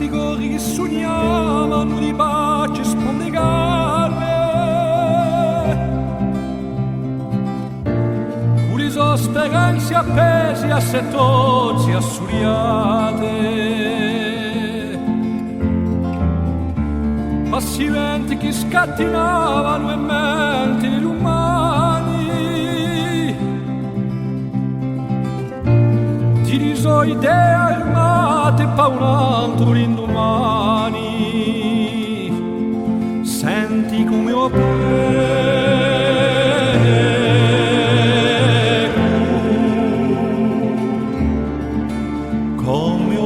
rigori che sognavano di pace spondegare, con le sue speranze appese a setozzi assuriate, passimenti che scattinavano in mente gli umani, ti riso idee armate pa un altro l'indomani. Senti come io prego, come io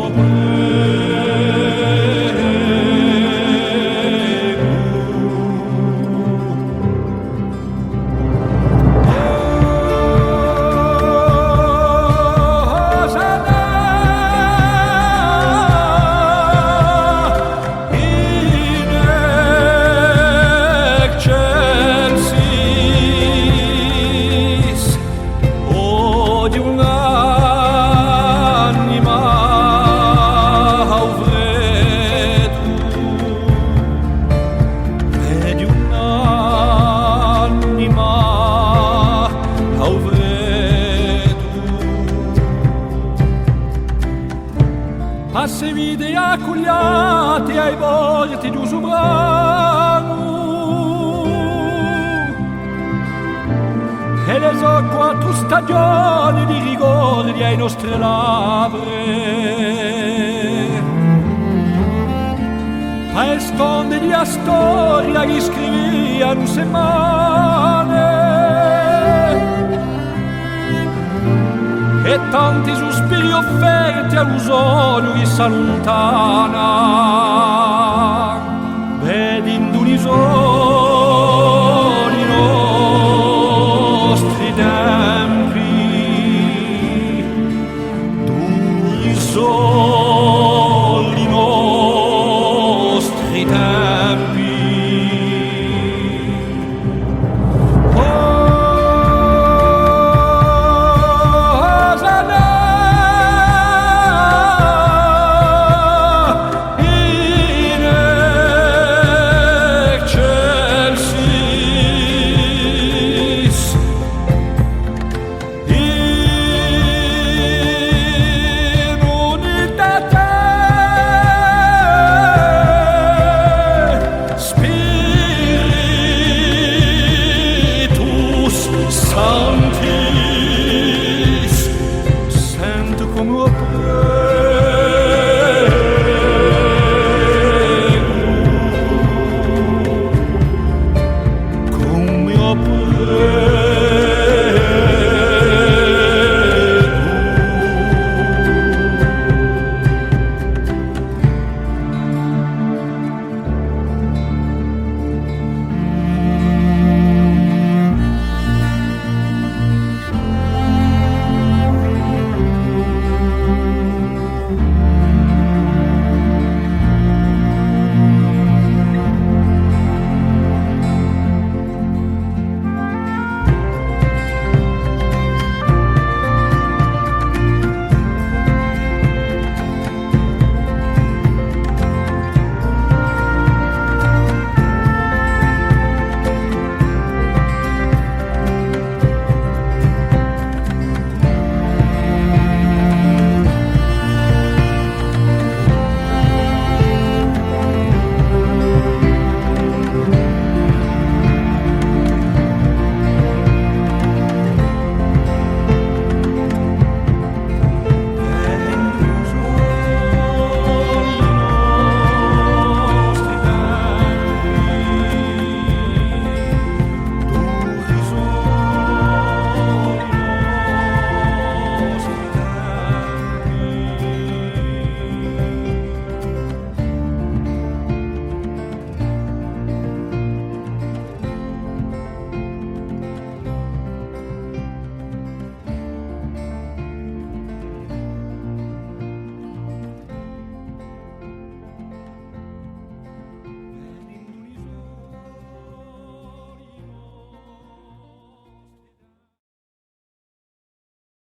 a se vide accugliate ai volti di un sovrano e le so quattro stagioni di rigore ai nostre labbra a escondere la storia che scriviano settimane e tanti sospiri offerti all'usonio che s'allontana.